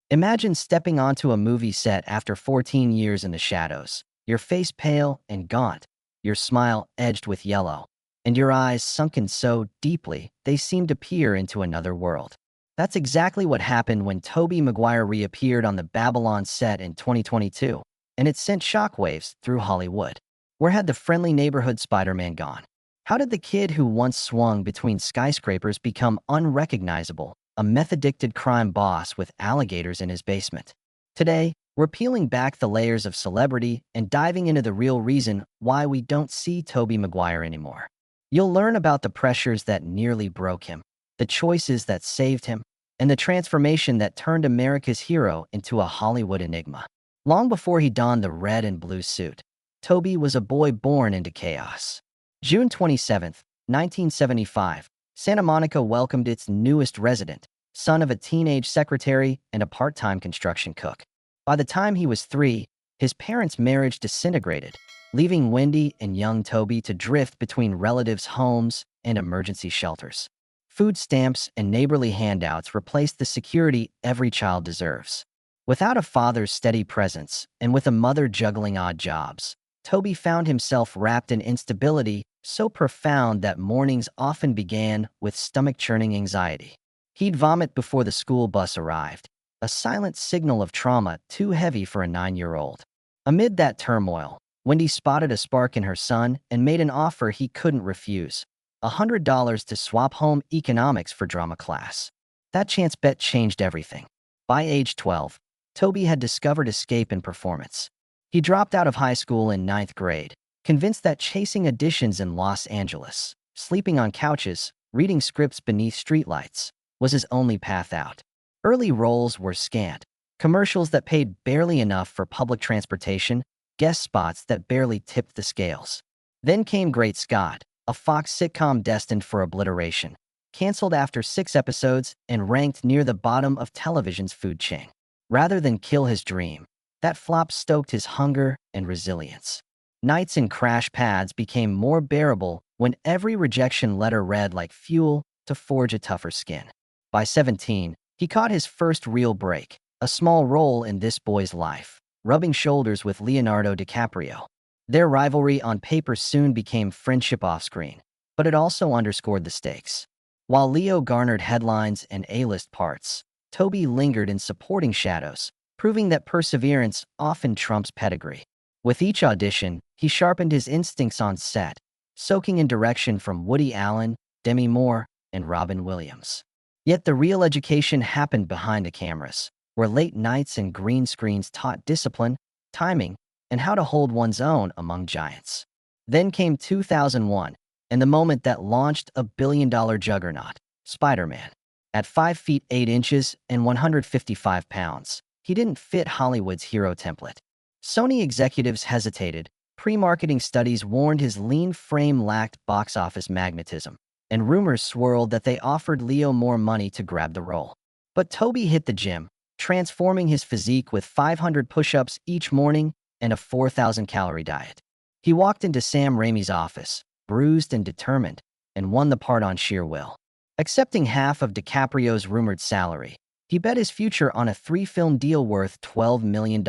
Imagine stepping onto a movie set after 14 years in the shadows, your face pale and gaunt, your smile edged with yellow, and your eyes sunken so deeply they seemed to peer into another world. That's exactly what happened when Tobey Maguire reappeared on the Babylon set in 2022, and it sent shockwaves through Hollywood. Where had the friendly neighborhood Spider-Man gone? How did the kid who once swung between skyscrapers become unrecognizable, a meth-addicted crime boss with alligators in his basement? Today, we're peeling back the layers of celebrity and diving into the real reason why we don't see Tobey Maguire anymore. You'll learn about the pressures that nearly broke him, the choices that saved him, and the transformation that turned America's hero into a Hollywood enigma. Long before he donned the red and blue suit, Tobey was a boy born into chaos. June 27, 1975, Santa Monica welcomed its newest resident, son of a teenage secretary and a part-time construction cook. By the time he was 3, his parents' marriage disintegrated, leaving Wendy and young Tobey to drift between relatives' homes and emergency shelters. Food stamps and neighborly handouts replaced the security every child deserves. Without a father's steady presence and with a mother juggling odd jobs, Tobey found himself wrapped in instability so profound that mornings often began with stomach-churning anxiety. He'd vomit before the school bus arrived, a silent signal of trauma too heavy for a 9-year-old. Amid that turmoil, Wendy spotted a spark in her son and made an offer he couldn't refuse: $100 to swap home economics for drama class. That chance bet changed everything. By age 12, Tobey had discovered escape in performance. He dropped out of high school in 9th grade, convinced that chasing auditions in Los Angeles, sleeping on couches, reading scripts beneath streetlights, was his only path out. Early roles were scant: commercials that paid barely enough for public transportation, guest spots that barely tipped the scales. Then came Great Scott, a Fox sitcom destined for obliteration, canceled after 6 episodes and ranked near the bottom of television's food chain. Rather than kill his dream, that flop stoked his hunger and resilience. Nights in crash pads became more bearable when every rejection letter read like fuel to forge a tougher skin. By 17, he caught his first real break, a small role in This Boy's Life, rubbing shoulders with Leonardo DiCaprio. Their rivalry on paper soon became friendship off-screen, but it also underscored the stakes. While Leo garnered headlines and A-list parts, Tobey lingered in supporting shadows, proving that perseverance often trumps pedigree. With each audition, he sharpened his instincts on set, soaking in direction from Woody Allen, Demi Moore, and Robin Williams. Yet the real education happened behind the cameras, where late nights and green screens taught discipline, timing, and how to hold one's own among giants. Then came 2001, and the moment that launched a billion-dollar juggernaut, Spider-Man. At 5 feet 8 inches and 155 pounds, he didn't fit Hollywood's hero template. Sony executives hesitated. Pre-marketing studies warned his lean frame lacked box office magnetism, and rumors swirled that they offered Leo more money to grab the role. But Tobey hit the gym, transforming his physique with 500 push-ups each morning and a 4,000-calorie diet. He walked into Sam Raimi's office, bruised and determined, and won the part on sheer will. Accepting half of DiCaprio's rumored salary, he bet his future on a 3-film deal worth $12 million,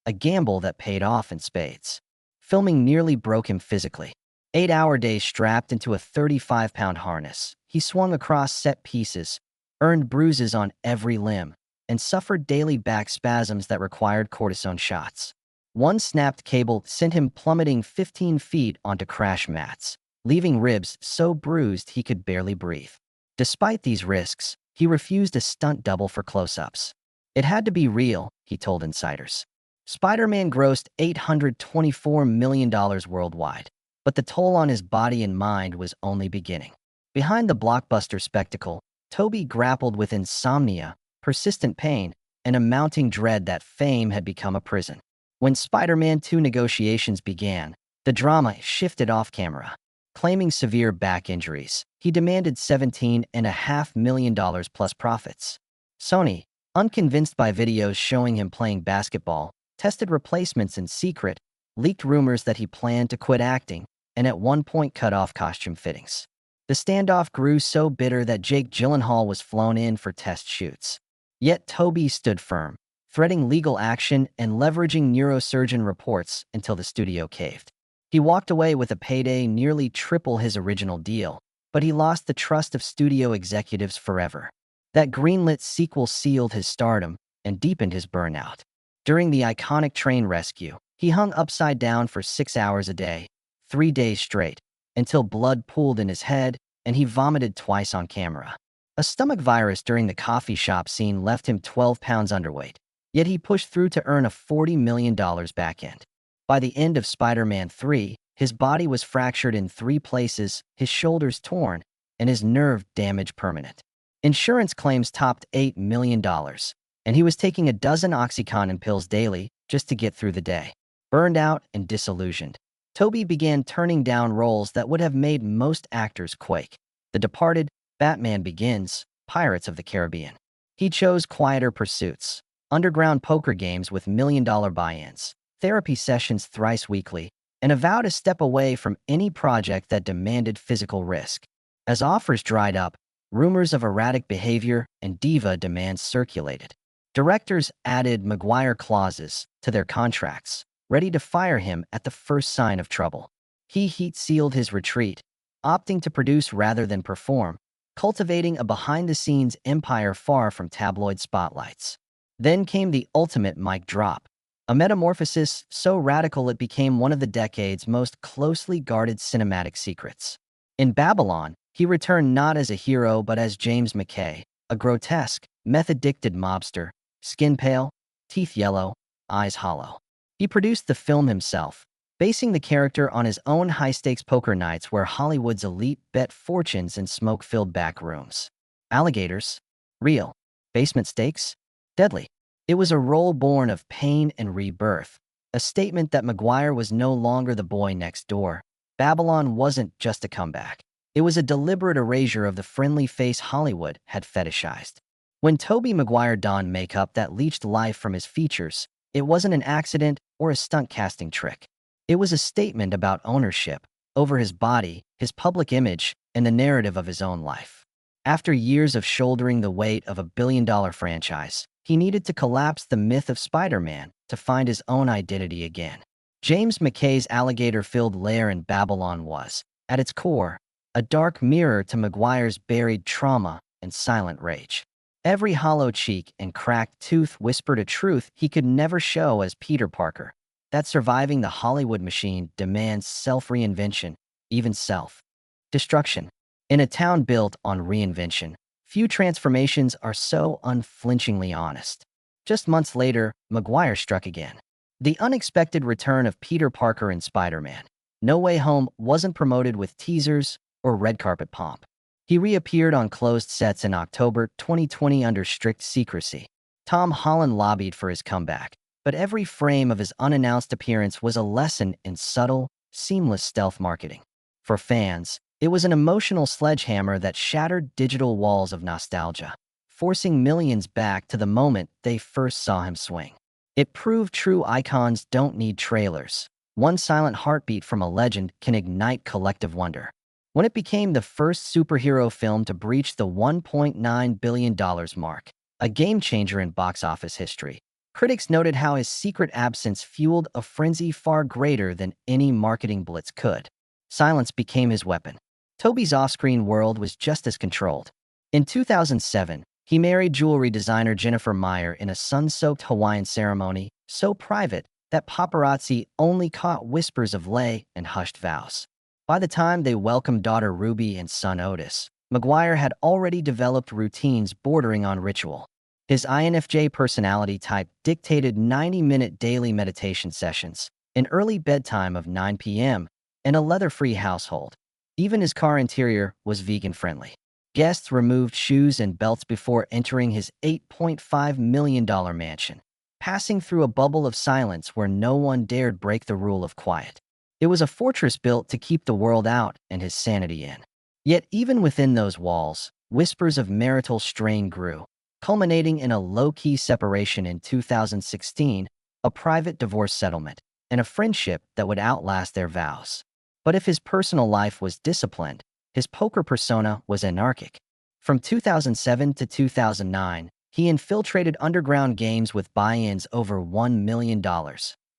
a gamble that paid off in spades. Filming nearly broke him physically. 8-hour days strapped into a 35-pound harness, he swung across set pieces, earned bruises on every limb, and suffered daily back spasms that required cortisone shots. One snapped cable sent him plummeting 15 feet onto crash mats, leaving ribs so bruised he could barely breathe. Despite these risks, he refused a stunt double for close-ups. It had to be real, he told insiders. Spider-Man grossed $824 million worldwide, but the toll on his body and mind was only beginning. Behind the blockbuster spectacle, Tobey grappled with insomnia, persistent pain, and a mounting dread that fame had become a prison. When Spider-Man 2 negotiations began, the drama shifted off-camera. Claiming severe back injuries, he demanded $17.5 million plus profits. Sony, unconvinced by videos showing him playing basketball, tested replacements in secret, leaked rumors that he planned to quit acting, and at one point cut off costume fittings. The standoff grew so bitter that Jake Gyllenhaal was flown in for test shoots. Yet Tobey stood firm, threatening legal action and leveraging neurosurgeon reports until the studio caved. He walked away with a payday nearly triple his original deal, but he lost the trust of studio executives forever. That greenlit sequel sealed his stardom and deepened his burnout. During the iconic train rescue, he hung upside down for 6 hours a day, 3 days straight, until blood pooled in his head and he vomited twice on camera. A stomach virus during the coffee shop scene left him 12 pounds underweight, yet he pushed through to earn a $40 million back end. By the end of Spider-Man 3, his body was fractured in 3 places, his shoulders torn, and his nerve damage permanent. Insurance claims topped $8 million, and he was taking a dozen Oxycontin pills daily just to get through the day. Burned out and disillusioned, Tobey began turning down roles that would have made most actors quake. The Departed, Batman Begins, Pirates of the Caribbean. He chose quieter pursuits, underground poker games with million-dollar buy-ins, therapy sessions thrice weekly, and a vow to step away from any project that demanded physical risk. As offers dried up, rumors of erratic behavior and diva demands circulated. Directors added Maguire clauses to their contracts, ready to fire him at the first sign of trouble. He heat-sealed his retreat, opting to produce rather than perform, cultivating a behind-the-scenes empire far from tabloid spotlights. Then came the ultimate mic drop, a metamorphosis so radical it became one of the decade's most closely guarded cinematic secrets. In Babylon, he returned not as a hero but as James McKay, a grotesque, meth-addicted mobster, skin pale, teeth yellow, eyes hollow. He produced the film himself, basing the character on his own high-stakes poker nights where Hollywood's elite bet fortunes in smoke-filled back rooms. Alligators? Real. Basement stakes? Deadly. It was a role born of pain and rebirth, a statement that Maguire was no longer the boy next door. Babylon wasn't just a comeback. It was a deliberate erasure of the friendly face Hollywood had fetishized. When Tobey Maguire donned makeup that leached life from his features, it wasn't an accident or a stunt casting trick. It was a statement about ownership over his body, his public image, and the narrative of his own life. After years of shouldering the weight of a billion-dollar franchise, he needed to collapse the myth of Spider-Man to find his own identity again. James McKay's alligator-filled lair in Babylon was, at its core, a dark mirror to Maguire's buried trauma and silent rage. Every hollow cheek and cracked tooth whispered a truth he could never show as Peter Parker, that surviving the Hollywood machine demands self-reinvention, even self-destruction. In a town built on reinvention, few transformations are so unflinchingly honest. Just months later, Maguire struck again. The unexpected return of Peter Parker in Spider-Man No Way Home wasn't promoted with teasers or red carpet pomp. He reappeared on closed sets in October 2020 under strict secrecy. Tom Holland lobbied for his comeback, but every frame of his unannounced appearance was a lesson in subtle, seamless stealth marketing. For fans, it was an emotional sledgehammer that shattered digital walls of nostalgia, forcing millions back to the moment they first saw him swing. It proved true icons don't need trailers. One silent heartbeat from a legend can ignite collective wonder. When it became the first superhero film to breach the $1.9 billion mark, a game-changer in box office history, critics noted how his secret absence fueled a frenzy far greater than any marketing blitz could. Silence became his weapon. Tobey's off-screen world was just as controlled. In 2007, he married jewelry designer Jennifer Meyer in a sun-soaked Hawaiian ceremony, so private that paparazzi only caught whispers of lay and hushed vows. By the time they welcomed daughter Ruby and son Otis, Maguire had already developed routines bordering on ritual. His INFJ personality type dictated 90-minute daily meditation sessions, an early bedtime of 9 p.m., and a leather-free household. Even his car interior was vegan-friendly. Guests removed shoes and belts before entering his $8.5 million mansion, passing through a bubble of silence where no one dared break the rule of quiet. It was a fortress built to keep the world out and his sanity in. Yet even within those walls, whispers of marital strain grew, culminating in a low-key separation in 2016, a private divorce settlement, and a friendship that would outlast their vows. But if his personal life was disciplined, his poker persona was anarchic. From 2007 to 2009, He infiltrated underground games with buy-ins over $1 million,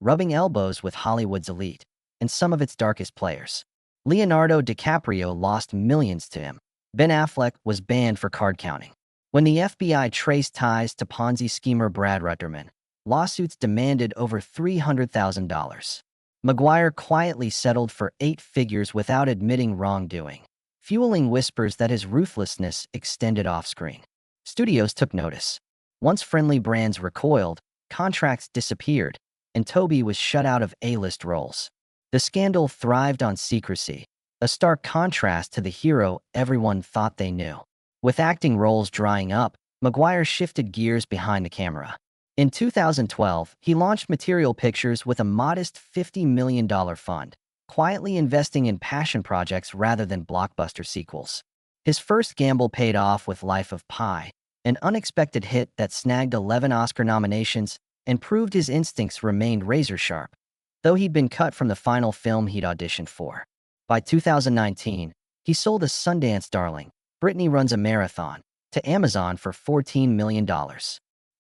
rubbing elbows with Hollywood's elite and some of its darkest players. Leonardo DiCaprio lost millions to him. Ben Affleck was banned for card counting. When the FBI traced ties to Ponzi schemer Brad Rutterman, lawsuits demanded over $300,000. Maguire quietly settled for 8 figures without admitting wrongdoing, fueling whispers that his ruthlessness extended off-screen. Studios took notice. Once friendly brands recoiled, contracts disappeared, and Tobey was shut out of A-list roles. The scandal thrived on secrecy, a stark contrast to the hero everyone thought they knew. With acting roles drying up, Maguire shifted gears behind the camera. In 2012, he launched Material Pictures with a modest $50 million fund, quietly investing in passion projects rather than blockbuster sequels. His first gamble paid off with Life of Pi, an unexpected hit that snagged 11 Oscar nominations and proved his instincts remained razor-sharp, though he'd been cut from the final film he'd auditioned for. By 2019, he sold a Sundance darling, Brittany Runs a Marathon, to Amazon for $14 million.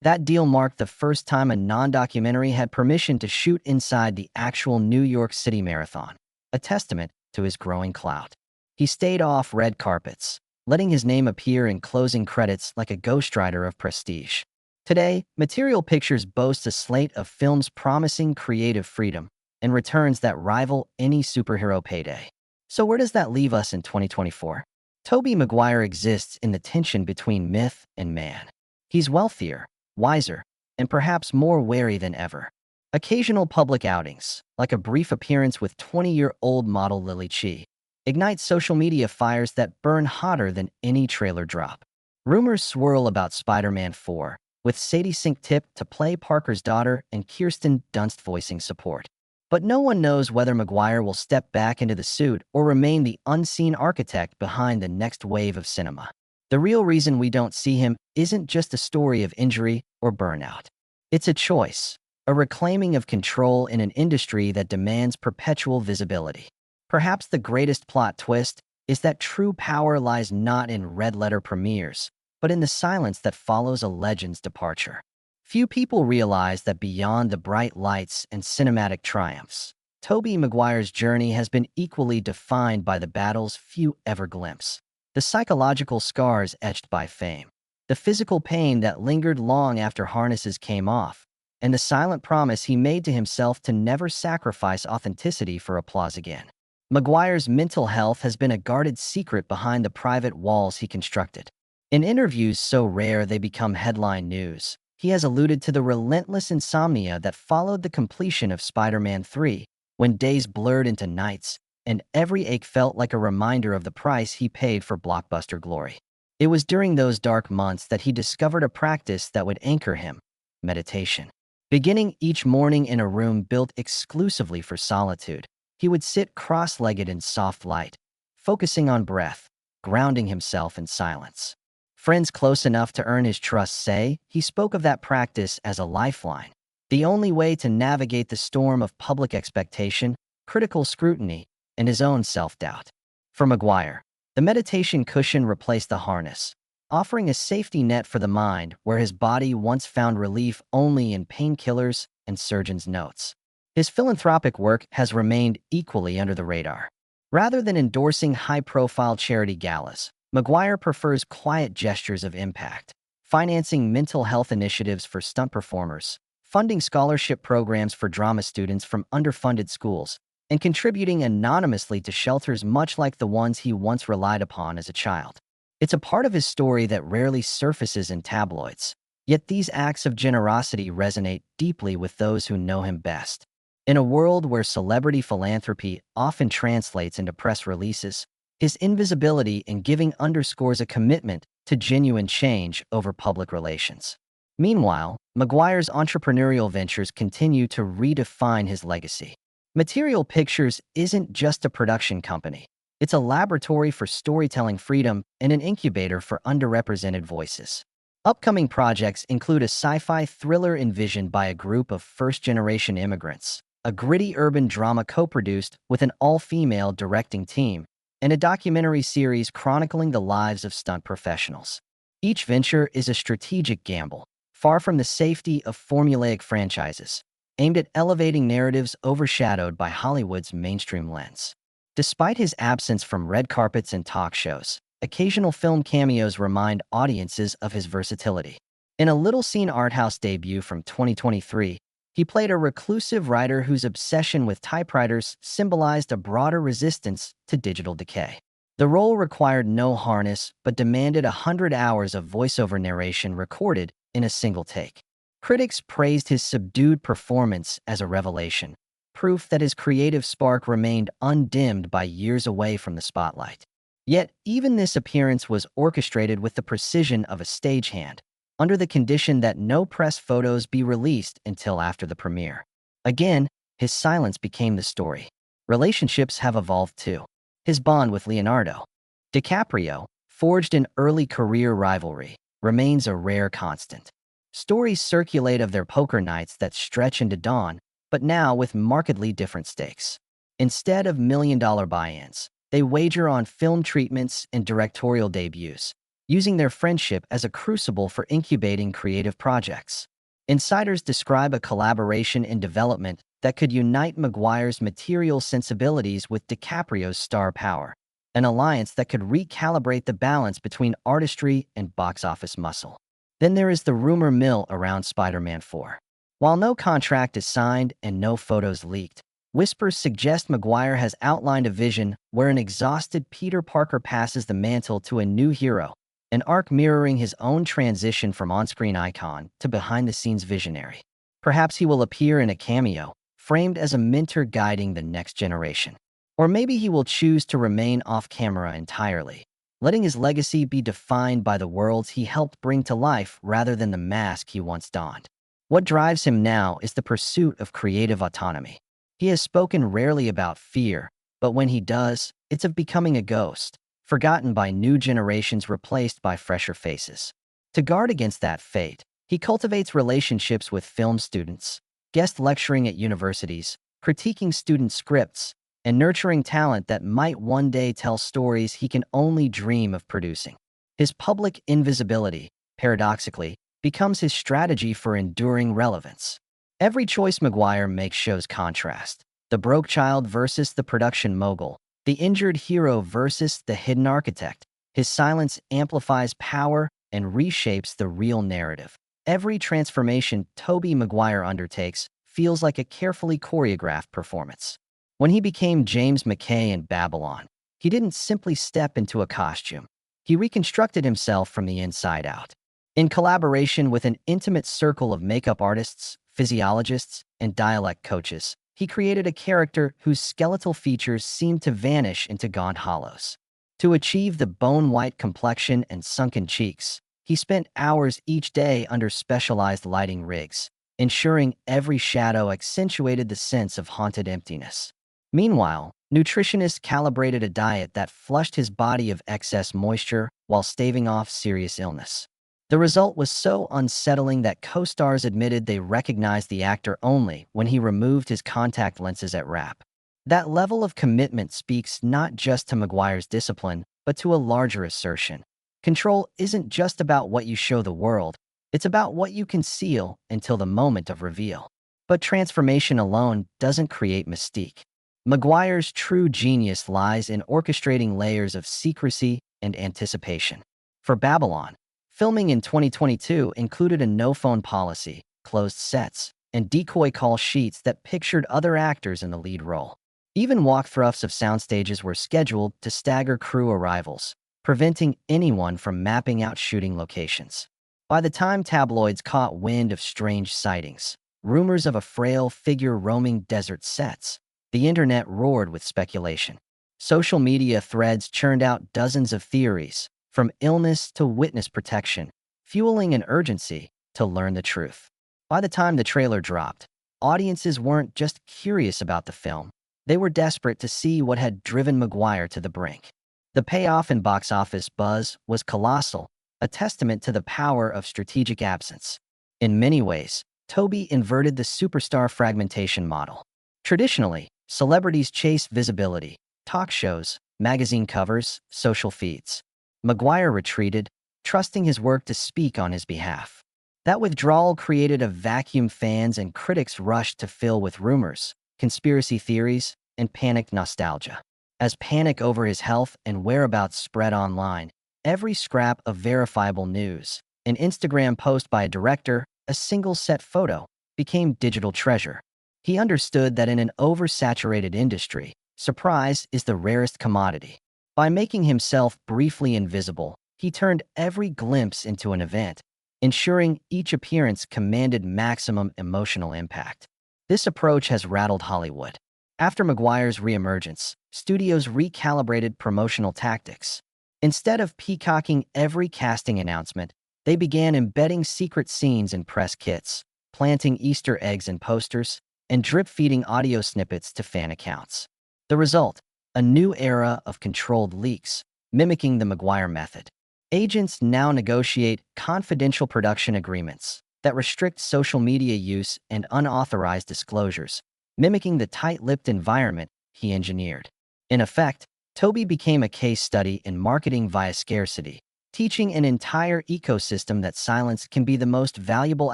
That deal marked the first time a non-documentary had permission to shoot inside the actual New York City Marathon, a testament to his growing clout. He stayed off red carpets, letting his name appear in closing credits like a ghostwriter of prestige. Today, Material Pictures boasts a slate of films promising creative freedom and returns that rival any superhero payday. So where does that leave us in 2024? Tobey Maguire exists in the tension between myth and man. He's wealthier, wiser, and perhaps more wary than ever. Occasional public outings, like a brief appearance with 20-year-old model Lily Chi, ignite social media fires that burn hotter than any trailer drop. Rumors swirl about Spider-Man 4, with Sadie Sink tipped to play Parker's daughter and Kirsten Dunst voicing support. But no one knows whether Maguire will step back into the suit or remain the unseen architect behind the next wave of cinema. The real reason we don't see him isn't just a story of injury or burnout. It's a choice, a reclaiming of control in an industry that demands perpetual visibility. Perhaps the greatest plot twist is that true power lies not in red-letter premieres, but in the silence that follows a legend's departure. Few people realize that beyond the bright lights and cinematic triumphs, Tobey Maguire's journey has been equally defined by the battles few ever glimpse. The psychological scars etched by fame, the physical pain that lingered long after harnesses came off, and the silent promise he made to himself to never sacrifice authenticity for applause again. Maguire's mental health has been a guarded secret behind the private walls he constructed. In interviews so rare they become headline news, he has alluded to the relentless insomnia that followed the completion of Spider-Man 3, when days blurred into nights, and every ache felt like a reminder of the price he paid for blockbuster glory. It was during those dark months that he discovered a practice that would anchor him: meditation. Beginning each morning in a room built exclusively for solitude, he would sit cross-legged in soft light, focusing on breath, grounding himself in silence. Friends close enough to earn his trust say he spoke of that practice as a lifeline, the only way to navigate the storm of public expectation, critical scrutiny, and his own self-doubt. For Maguire, the meditation cushion replaced the harness, offering a safety net for the mind where his body once found relief only in painkillers and surgeons' notes. His philanthropic work has remained equally under the radar. Rather than endorsing high-profile charity galas, Maguire prefers quiet gestures of impact, financing mental health initiatives for stunt performers, funding scholarship programs for drama students from underfunded schools, and contributing anonymously to shelters much like the ones he once relied upon as a child. It's a part of his story that rarely surfaces in tabloids, yet these acts of generosity resonate deeply with those who know him best. In a world where celebrity philanthropy often translates into press releases, his invisibility in giving underscores a commitment to genuine change over public relations. Meanwhile, Maguire's entrepreneurial ventures continue to redefine his legacy. Material Pictures isn't just a production company. It's a laboratory for storytelling freedom and an incubator for underrepresented voices. Upcoming projects include a sci-fi thriller envisioned by a group of first-generation immigrants, a gritty urban drama co-produced with an all-female directing team, and a documentary series chronicling the lives of stunt professionals. Each venture is a strategic gamble, far from the safety of formulaic franchises, aimed at elevating narratives overshadowed by Hollywood's mainstream lens. Despite his absence from red carpets and talk shows, occasional film cameos remind audiences of his versatility. In a little-seen art house debut from 2023, he played a reclusive writer whose obsession with typewriters symbolized a broader resistance to digital decay. The role required no harness but demanded 100 hours of voiceover narration recorded in a single take. Critics praised his subdued performance as a revelation, proof that his creative spark remained undimmed by years away from the spotlight. Yet, even this appearance was orchestrated with the precision of a stagehand, under the condition that no press photos be released until after the premiere. Again, his silence became the story. Relationships have evolved too. His bond with Leonardo DiCaprio, forged in early career rivalry, remains a rare constant. Stories circulate of their poker nights that stretch into dawn, but now with markedly different stakes. Instead of million-dollar buy-ins, they wager on film treatments and directorial debuts, using their friendship as a crucible for incubating creative projects. Insiders describe a collaboration in development that could unite Maguire's material sensibilities with DiCaprio's star power, an alliance that could recalibrate the balance between artistry and box office muscle. Then there is the rumor mill around Spider-Man 4. While no contract is signed and no photos leaked, whispers suggest Maguire has outlined a vision where an exhausted Peter Parker passes the mantle to a new hero, an arc mirroring his own transition from on-screen icon to behind-the-scenes visionary. Perhaps he will appear in a cameo, framed as a mentor guiding the next generation. Or maybe he will choose to remain off-camera entirely, letting his legacy be defined by the worlds he helped bring to life rather than the mask he once donned. What drives him now is the pursuit of creative autonomy. He has spoken rarely about fear, but when he does, it's of becoming a ghost, forgotten by new generations replaced by fresher faces. To guard against that fate, he cultivates relationships with film students, guest lecturing at universities, critiquing student scripts, and nurturing talent that might one day tell stories he can only dream of producing. His public invisibility, paradoxically, becomes his strategy for enduring relevance. Every choice Maguire makes shows contrast: the broke child versus the production mogul, the injured hero versus the hidden architect. His silence amplifies power and reshapes the real narrative. Every transformation Tobey Maguire undertakes feels like a carefully choreographed performance. When he became James McKay in Babylon, he didn't simply step into a costume. He reconstructed himself from the inside out. In collaboration with an intimate circle of makeup artists, physiologists, and dialect coaches, he created a character whose skeletal features seemed to vanish into gaunt hollows. To achieve the bone-white complexion and sunken cheeks, he spent hours each day under specialized lighting rigs, ensuring every shadow accentuated the sense of haunted emptiness. Meanwhile, nutritionists calibrated a diet that flushed his body of excess moisture while staving off serious illness. The result was so unsettling that co-stars admitted they recognized the actor only when he removed his contact lenses at wrap. That level of commitment speaks not just to Maguire's discipline, but to a larger assertion. Control isn't just about what you show the world, it's about what you conceal until the moment of reveal. But transformation alone doesn't create mystique. Maguire's true genius lies in orchestrating layers of secrecy and anticipation. For Babylon, filming in 2022 included a no-phone policy, closed sets, and decoy call sheets that pictured other actors in the lead role. Even walkthroughs of soundstages were scheduled to stagger crew arrivals, preventing anyone from mapping out shooting locations. By the time tabloids caught wind of strange sightings, rumors of a frail figure roaming desert sets, the internet roared with speculation. Social media threads churned out dozens of theories, from illness to witness protection, fueling an urgency to learn the truth. By the time the trailer dropped, audiences weren't just curious about the film, they were desperate to see what had driven Maguire to the brink. The payoff in box office buzz was colossal, a testament to the power of strategic absence. In many ways, Tobey inverted the superstar fragmentation model. Traditionally, celebrities chase visibility, talk shows, magazine covers, social feeds. Maguire retreated, trusting his work to speak on his behalf. That withdrawal created a vacuum fans and critics rushed to fill with rumors, conspiracy theories, and panicked nostalgia. As panic over his health and whereabouts spread online, every scrap of verifiable news, an Instagram post by a director, a single set photo, became digital treasure. He understood that in an oversaturated industry, surprise is the rarest commodity. By making himself briefly invisible, he turned every glimpse into an event, ensuring each appearance commanded maximum emotional impact. This approach has rattled Hollywood. After Maguire's reemergence, studios recalibrated promotional tactics. Instead of peacocking every casting announcement, they began embedding secret scenes in press kits, planting Easter eggs in posters, and drip-feeding audio snippets to fan accounts. The result? A new era of controlled leaks, mimicking the Maguire method. Agents now negotiate confidential production agreements that restrict social media use and unauthorized disclosures, mimicking the tight-lipped environment he engineered. In effect, Tobey became a case study in marketing via scarcity, teaching an entire ecosystem that silence can be the most valuable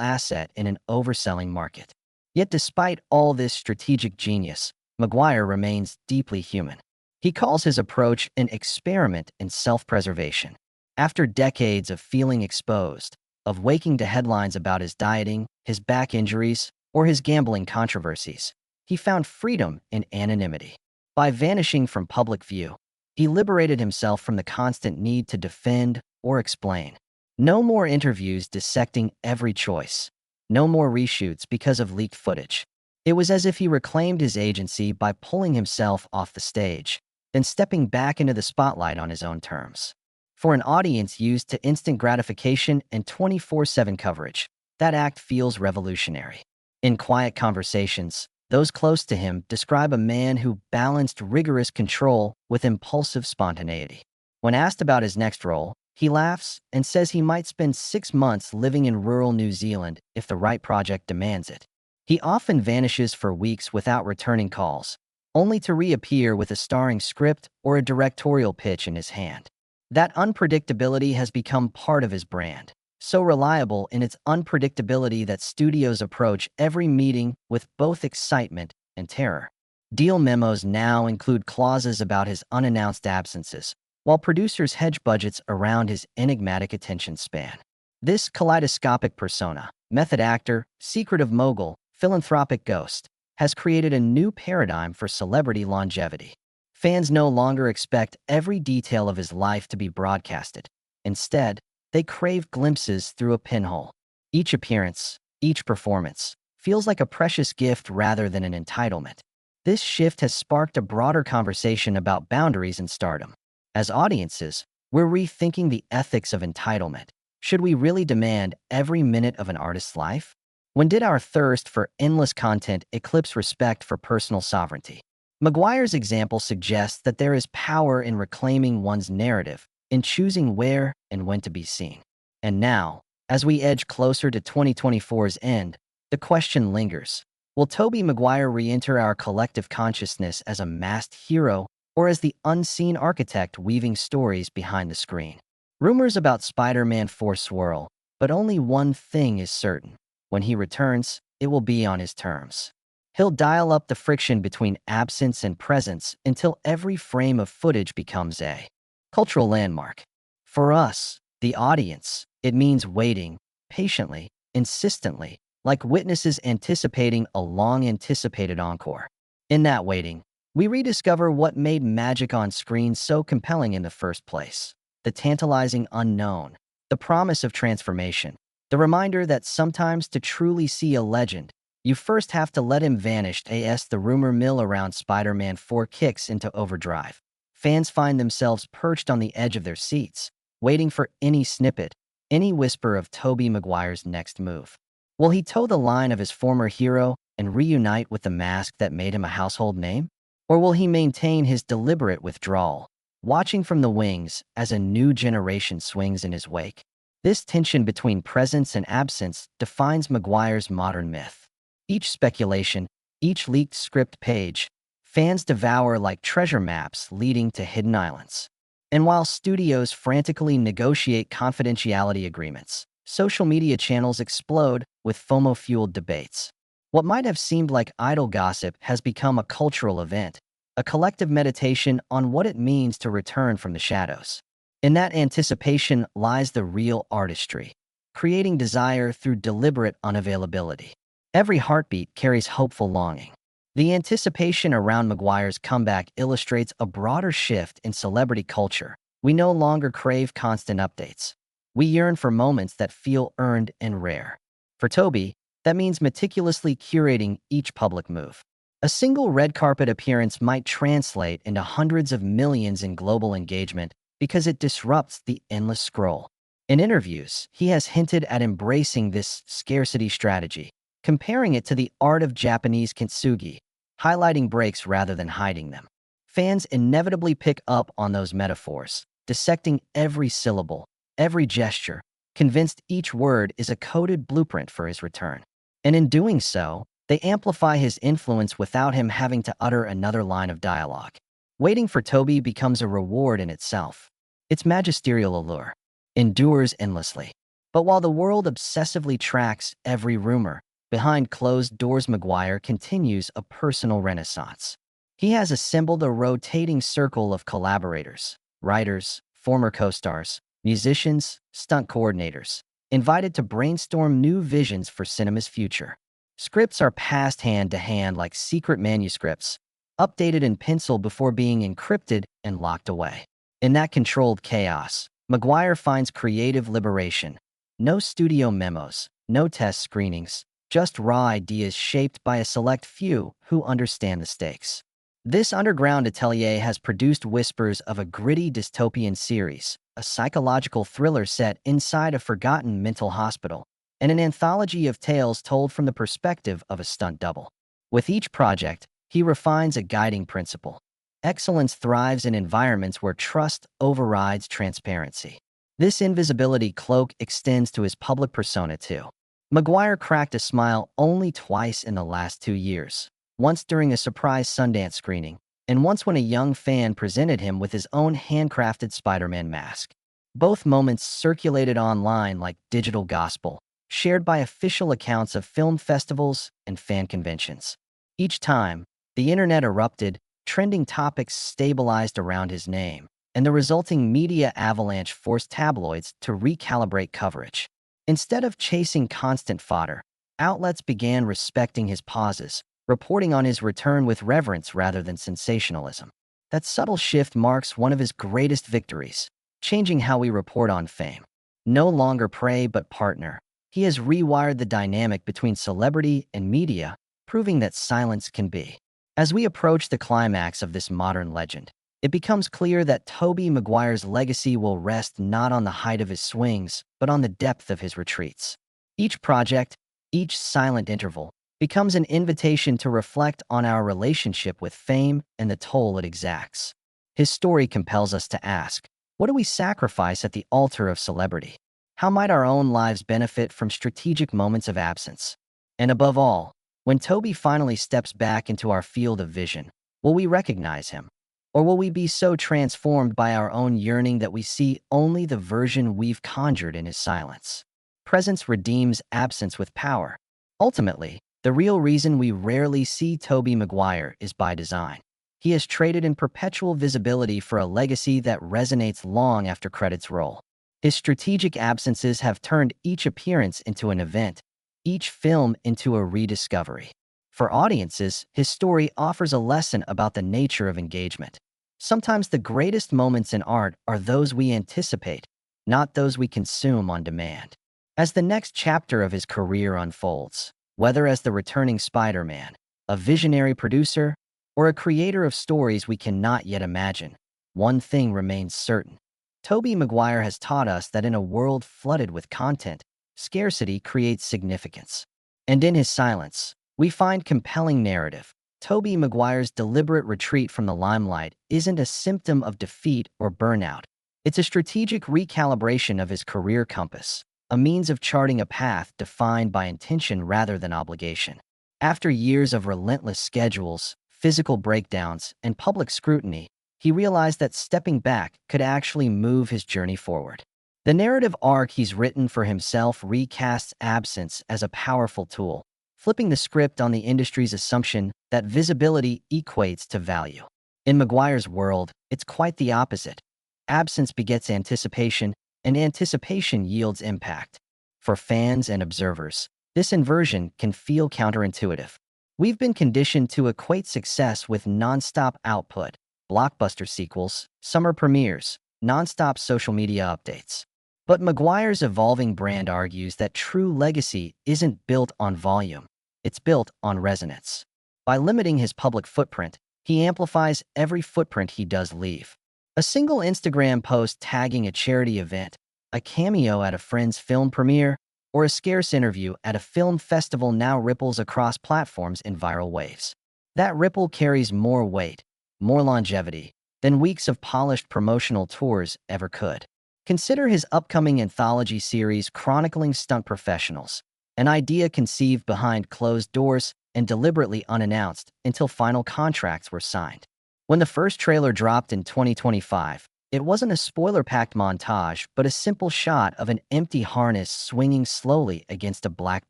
asset in an overselling market. Yet despite all this strategic genius, Maguire remains deeply human. He calls his approach an experiment in self-preservation. After decades of feeling exposed, of waking to headlines about his dieting, his back injuries, or his gambling controversies, he found freedom in anonymity. By vanishing from public view, he liberated himself from the constant need to defend or explain. No more interviews dissecting every choice. No more reshoots because of leaked footage. It was as if he reclaimed his agency by pulling himself off the stage, then stepping back into the spotlight on his own terms. For an audience used to instant gratification and 24/7 coverage, that act feels revolutionary. In quiet conversations, those close to him describe a man who balanced rigorous control with impulsive spontaneity. When asked about his next role, he laughs and says he might spend 6 months living in rural New Zealand if the right project demands it. He often vanishes for weeks without returning calls, only to reappear with a starring script or a directorial pitch in his hand. That unpredictability has become part of his brand, so reliable in its unpredictability that studios approach every meeting with both excitement and terror. Deal memos now include clauses about his unannounced absences, while producers hedge budgets around his enigmatic attention span. This kaleidoscopic persona, method actor, secretive mogul, philanthropic ghost, has created a new paradigm for celebrity longevity. Fans no longer expect every detail of his life to be broadcasted. Instead, they crave glimpses through a pinhole. Each appearance, each performance, feels like a precious gift rather than an entitlement. This shift has sparked a broader conversation about boundaries in stardom. As audiences, we're rethinking the ethics of entitlement. Should we really demand every minute of an artist's life? When did our thirst for endless content eclipse respect for personal sovereignty? Maguire's example suggests that there is power in reclaiming one's narrative, in choosing where and when to be seen. And now, as we edge closer to 2024's end, the question lingers. Will Tobey Maguire re-enter our collective consciousness as a masked hero or as the unseen architect weaving stories behind the screen? Rumors about Spider-Man 4 swirl, but only one thing is certain. When he returns, it will be on his terms. He'll dial up the friction between absence and presence until every frame of footage becomes a cultural landmark. For us, the audience, it means waiting, patiently, insistently, like witnesses anticipating a long-anticipated encore. In that waiting, we rediscover what made magic on screen so compelling in the first place. The tantalizing unknown, the promise of transformation, the reminder that sometimes to truly see a legend, you first have to let him vanish. As the rumor mill around Spider-Man 4 kicks into overdrive, fans find themselves perched on the edge of their seats, waiting for any snippet, any whisper of Tobey Maguire's next move. Will he toe the line of his former hero and reunite with the mask that made him a household name? Or will he maintain his deliberate withdrawal, watching from the wings as a new generation swings in his wake? This tension between presence and absence defines Maguire's modern myth. Each speculation, each leaked script page, fans devour like treasure maps leading to hidden islands. And while studios frantically negotiate confidentiality agreements, social media channels explode with FOMO-fueled debates. What might have seemed like idle gossip has become a cultural event, a collective meditation on what it means to return from the shadows. In that anticipation lies the real artistry, creating desire through deliberate unavailability. Every heartbeat carries hopeful longing. The anticipation around Maguire's comeback illustrates a broader shift in celebrity culture. We no longer crave constant updates. We yearn for moments that feel earned and rare. For Tobey, that means meticulously curating each public move. A single red carpet appearance might translate into hundreds of millions in global engagement because it disrupts the endless scroll. In interviews, he has hinted at embracing this scarcity strategy, comparing it to the art of Japanese kintsugi, highlighting breaks rather than hiding them. Fans inevitably pick up on those metaphors, dissecting every syllable, every gesture, convinced each word is a coded blueprint for his return. And in doing so, they amplify his influence without him having to utter another line of dialogue. Waiting for Tobey becomes a reward in itself. Its magisterial allure endures endlessly. But while the world obsessively tracks every rumor, behind closed doors Maguire continues a personal renaissance. He has assembled a rotating circle of collaborators, writers, former co-stars, musicians, stunt coordinators, invited to brainstorm new visions for cinema's future. Scripts are passed hand to hand like secret manuscripts, updated in pencil before being encrypted and locked away. In that controlled chaos, Maguire finds creative liberation. No studio memos, no test screenings, just raw ideas shaped by a select few who understand the stakes. This underground atelier has produced whispers of a gritty dystopian series, a psychological thriller set inside a forgotten mental hospital, and an anthology of tales told from the perspective of a stunt double. With each project, he refines a guiding principle. Excellence thrives in environments where trust overrides transparency. This invisibility cloak extends to his public persona too. Maguire cracked a smile only twice in the last 2 years, once during a surprise Sundance screening, and once when a young fan presented him with his own handcrafted Spider-Man mask. Both moments circulated online like digital gospel, shared by official accounts of film festivals and fan conventions. Each time, the internet erupted, trending topics stabilized around his name, and the resulting media avalanche forced tabloids to recalibrate coverage. Instead of chasing constant fodder, outlets began respecting his pauses, reporting on his return with reverence rather than sensationalism. That subtle shift marks one of his greatest victories, changing how we report on fame. No longer prey but partner, he has rewired the dynamic between celebrity and media, proving that silence can be. As we approach the climax of this modern legend, it becomes clear that Tobey Maguire's legacy will rest not on the height of his swings, but on the depth of his retreats. Each project, each silent interval, becomes an invitation to reflect on our relationship with fame and the toll it exacts. His story compels us to ask, what do we sacrifice at the altar of celebrity? How might our own lives benefit from strategic moments of absence? And above all, when Tobey finally steps back into our field of vision, will we recognize him? Or will we be so transformed by our own yearning that we see only the version we've conjured in his silence? Presence redeems absence with power. Ultimately, the real reason we rarely see Tobey Maguire is by design. He has traded in perpetual visibility for a legacy that resonates long after credits roll. His strategic absences have turned each appearance into an event, each film into a rediscovery. For audiences, his story offers a lesson about the nature of engagement. Sometimes the greatest moments in art are those we anticipate, not those we consume on demand. As the next chapter of his career unfolds, whether as the returning Spider-Man, a visionary producer, or a creator of stories we cannot yet imagine, one thing remains certain. Tobey Maguire has taught us that in a world flooded with content, scarcity creates significance. And in his silence, we find compelling narrative. Tobey Maguire's deliberate retreat from the limelight isn't a symptom of defeat or burnout. It's a strategic recalibration of his career compass, a means of charting a path defined by intention rather than obligation. After years of relentless schedules, physical breakdowns, and public scrutiny, he realized that stepping back could actually move his journey forward. The narrative arc he's written for himself recasts absence as a powerful tool, flipping the script on the industry's assumption that visibility equates to value. In Maguire's world, it's quite the opposite. Absence begets anticipation, and anticipation yields impact. For fans and observers, this inversion can feel counterintuitive. We've been conditioned to equate success with nonstop output, blockbuster sequels, summer premieres, nonstop social media updates. But Maguire's evolving brand argues that true legacy isn't built on volume, it's built on resonance. By limiting his public footprint, he amplifies every footprint he does leave. A single Instagram post tagging a charity event, a cameo at a friend's film premiere, or a scarce interview at a film festival now ripples across platforms in viral waves. That ripple carries more weight, more longevity, than weeks of polished promotional tours ever could. Consider his upcoming anthology series chronicling stunt professionals, an idea conceived behind closed doors and deliberately unannounced until final contracts were signed. When the first trailer dropped in 2025, it wasn't a spoiler-packed montage, but a simple shot of an empty harness swinging slowly against a black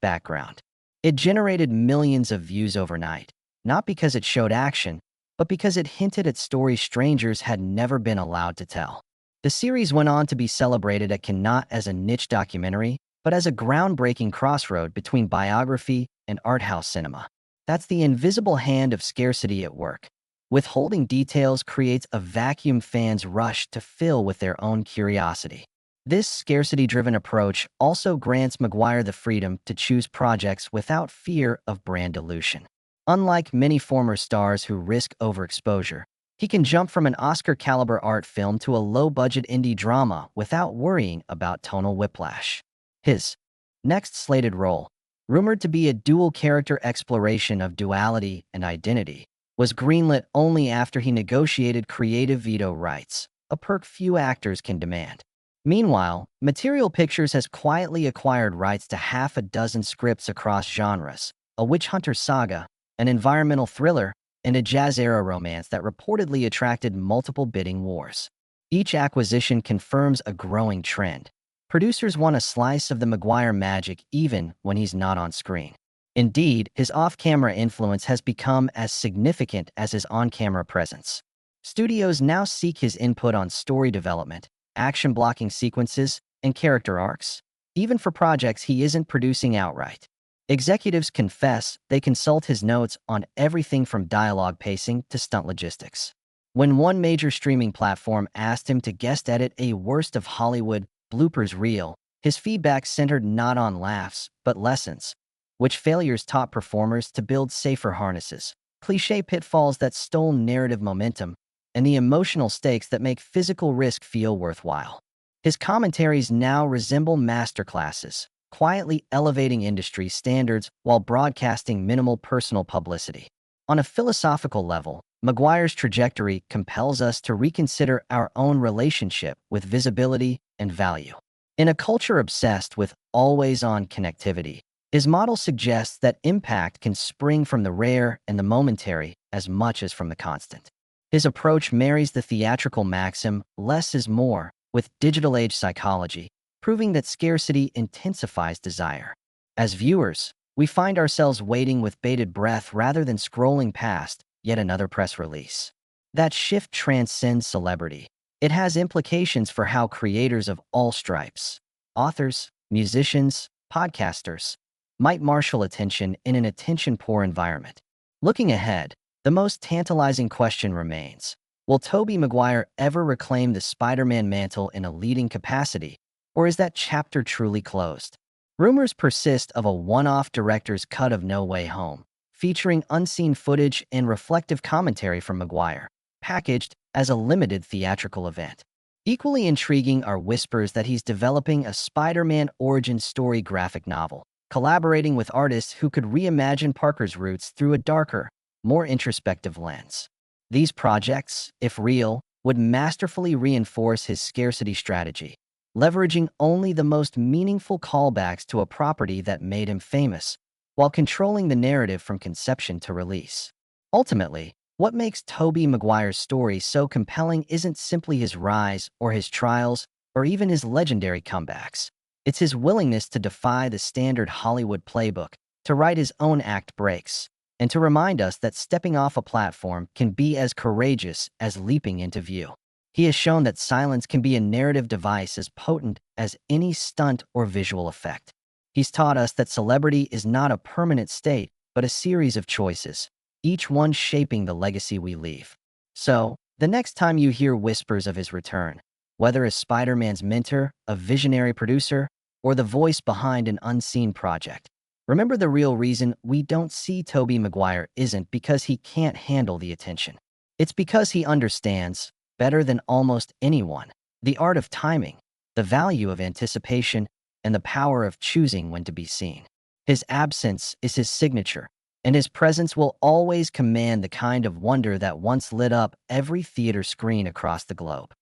background. It generated millions of views overnight, not because it showed action, but because it hinted at stories strangers had never been allowed to tell. The series went on to be celebrated at Cannes not as a niche documentary, but as a groundbreaking crossroad between biography and art house cinema. That's the invisible hand of scarcity at work. Withholding details creates a vacuum fans rush to fill with their own curiosity. This scarcity-driven approach also grants Maguire the freedom to choose projects without fear of brand dilution. Unlike many former stars who risk overexposure, he can jump from an Oscar-caliber art film to a low-budget indie drama without worrying about tonal whiplash. His next slated role, rumored to be a dual-character exploration of duality and identity, was greenlit only after he negotiated creative veto rights, a perk few actors can demand. Meanwhile, Material Pictures has quietly acquired rights to half a dozen scripts across genres, a witch hunter saga, an environmental thriller, and a jazz-era romance that reportedly attracted multiple bidding wars. Each acquisition confirms a growing trend. Producers want a slice of the Maguire magic even when he's not on screen. Indeed, his off-camera influence has become as significant as his on-camera presence. Studios now seek his input on story development, action-blocking sequences, and character arcs, even for projects he isn't producing outright. Executives confess they consult his notes on everything from dialogue pacing to stunt logistics. When one major streaming platform asked him to guest edit a Worst of Hollywood bloopers reel, his feedback centered not on laughs, but lessons, which failures taught performers to build safer harnesses, cliché pitfalls that stole narrative momentum, and the emotional stakes that make physical risk feel worthwhile. His commentaries now resemble masterclasses, quietly elevating industry standards while broadcasting minimal personal publicity. On a philosophical level, Maguire's trajectory compels us to reconsider our own relationship with visibility and value. In a culture obsessed with always-on connectivity, his model suggests that impact can spring from the rare and the momentary as much as from the constant. His approach marries the theatrical maxim, less is more, with digital age psychology, proving that scarcity intensifies desire. As viewers, we find ourselves waiting with bated breath rather than scrolling past yet another press release. That shift transcends celebrity. It has implications for how creators of all stripes, authors, musicians, podcasters, might marshal attention in an attention-poor environment. Looking ahead, the most tantalizing question remains: will Tobey Maguire ever reclaim the Spider-Man mantle in a leading capacity, or is that chapter truly closed? Rumors persist of a one-off director's cut of No Way Home, featuring unseen footage and reflective commentary from Maguire, packaged as a limited theatrical event. Equally intriguing are whispers that he's developing a Spider-Man origin story graphic novel, collaborating with artists who could reimagine Parker's roots through a darker, more introspective lens. These projects, if real, would masterfully reinforce his scarcity strategy, leveraging only the most meaningful callbacks to a property that made him famous, while controlling the narrative from conception to release. Ultimately, What makes Tobey Maguire's story so compelling isn't simply his rise or his trials or even his legendary comebacks. It's his willingness to defy the standard Hollywood playbook, to write his own act breaks, and to remind us that stepping off a platform can be as courageous as leaping into view. He has shown that silence can be a narrative device as potent as any stunt or visual effect. He's taught us that celebrity is not a permanent state, but a series of choices, each one shaping the legacy we leave. So, the next time you hear whispers of his return, whether as Spider-Man's mentor, a visionary producer, or the voice behind an unseen project, remember the real reason we don't see Tobey Maguire isn't because he can't handle the attention. It's because he understands, better than almost anyone, the art of timing, the value of anticipation, and the power of choosing when to be seen. His absence is his signature, and his presence will always command the kind of wonder that once lit up every theater screen across the globe.